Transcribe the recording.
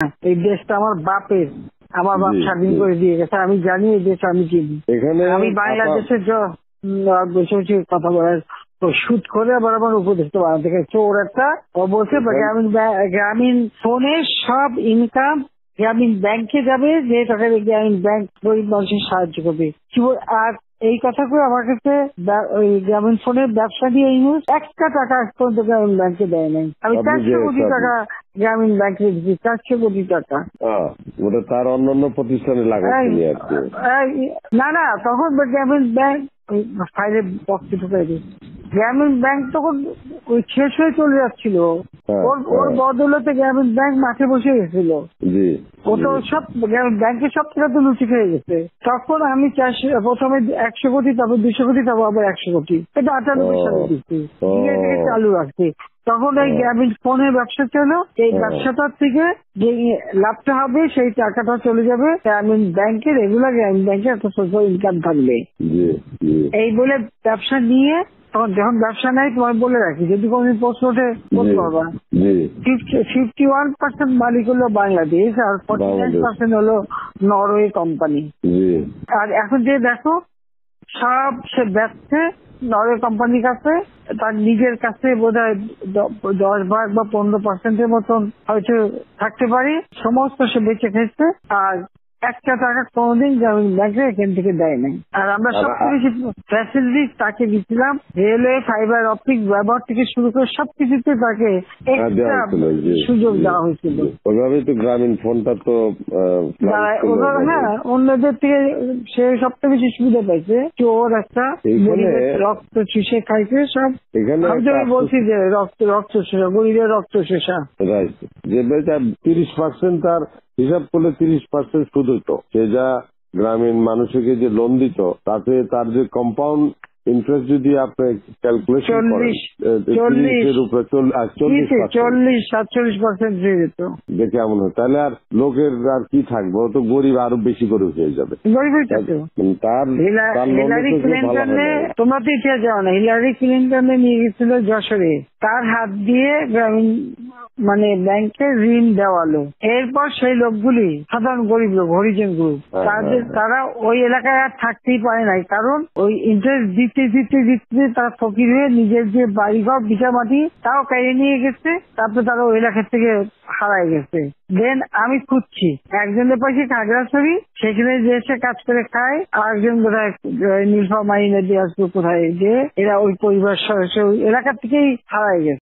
এই দেশটা আমার বাপের, আমার বাপ স্বাধীন করে দিয়ে গেছে। আমি জানি এই দেশ আমি চিনি। আমি বাংলাদেশের বসে বসে কথা বলার সুদ করে আবার আমার উপদেষ্টা বানাতে গেছে ওর একটা। ও বলছে গ্রামীণ ফোনের সব ইনকাম গ্রামীণ ব্যাংকে যাবে, যে টাকা গ্রামীণ ব্যাংক গরিব মানুষের সাহায্য করবে। আর এই কথা করে আমার কাছে ওই গ্রামীণ ফোনের ব্যবসা দিয়ে ইউজ একটা টাকা পর্যন্ত গ্রামীণ ব্যাংকে দেয় নাই। আমি 400 কোটি টাকা গ্রামীণ ব্যাংকে দিচ্ছি, 400 কোটি টাকা। ওটা তার অন্যান্য প্রতিষ্ঠানে লাগাচ্ছি আর কি। না তখন গ্রামীণ ব্যাংক ফাইলে বক্সে ঢুকাই দিচ্ছে। গ্রামীণ ব্যাংক তখন ওই শেষ হয়ে চলে যাচ্ছিল, ওর বদলতে গ্রামীণ ব্যাংক মাঠে বসে গেছিল। ও তো সব ব্যাংকের সব টাকা তো লুচি খেয়ে গেছে। তখন আমি প্রথমে 100 কোটি, তারপর 200 কোটি, তারপর আবার 100 কোটি, এটা 98 সালে দিচ্ছি, চালু রাখছি। তখন ওই গ্রামীণ ফোনের ব্যবসা ছিল, এই ব্যবসাটার থেকে যে লাভটা হবে সেই টাকাটা চলে যাবে গ্রামীণ ব্যাংকে, রেগুলার গ্রামীণ ব্যাংকে একটা সোশ্যাল ইনকাম থাকবে। এই বলে ব্যবসা নিয়ে তখন যখন ব্যবসা নাই, তোমায় বলে রাখি যদি কোনদিন প্রশ্ন ওঠে বলতে পারবা, 51% মালিক হলো বাংলাদেশ আর 49% হলো নরওয়ে কোম্পানি। আর এখন যে দেখো সব সে ব্যবসা নরওয়ে কোম্পানির কাছে, তার নিজের কাছে বোধহয় 10% বা 15% মতন হয়তো থাকতে পারে, সমস্ত সে বেঁচে খেয়েছে। আর একটা টাকা কোনোদিন গ্রামীণ ব্যাংকে এখান থেকে দেয় নাই। আর আমরা সবচেয়ে বেশি ফ্যাসিলিটি তাকে দিচ্ছিলাম, রেলওয়ে ফাইবার অপটিক ব্যবহার থেকে শুরু করে সবকিছুতে তাকে এক্সট্রা সুযোগ দেওয়া হয়েছিল। ওইভাবেই তো গ্রামীণ ফোনটা তো অন্যদের থেকে সে সবচেয়ে বেশি সুবিধা পাইছে। চোর একটা রক্ত চুষে খাইছে সব। আমি বলছি যে রক্ত শোষা, গরিবের রক্ত শোষা। যে 30% তার হিসাব করলে 30% সুদ হইতো। সে যা গ্রামীণ মানুষকে যে লোন দিত তাতে তার যে কম্পাউন্ড ইন্টারেস্ট যদি আপনি ক্যালকুলেশন করেন 40-47% হয়ে যেত, দেখে এমন হয়, তাহলে আর লোকের আর কি থাকবে, ও তো গরিব আরো বেশি করে হয়ে যাবে। হিলারি ক্লিন্টনে, তোমরা তো ইতিহাস জানো না, হিলারি ক্লিন্টনে নিয়ে গেছিল যশোরে, তার হাত দিয়ে গ্রামীণ ব্যাংকে ঋণ দেওয়ালো। এরপর সেই লোকগুলি সাধারণ গরিব লোক, হরিজন গ্রুপ, তারা ওই এলাকায় আর থাকতেই পারে নাই, কারণ ওই ইন্টারেস্ট দিতে তারা ফকির হয়ে নিজের যে বাড়িঘর ভিটা মাটি তাও কেড়ে নিয়ে গেছে। তারপরে তারা ওই এলাকা থেকে হারায় গেছে। দেন আমি খুঁজছি একজনের পাশে খাগড়াছড়ি, সেখানে যে এসে কাজ করে খায়, আর একজন বোধহয় নীলফামারী নদী আসবে কোথায়, যে এরা ওই পরিবার সদস্য ওই এলাকা থেকেই হারায় গেছে।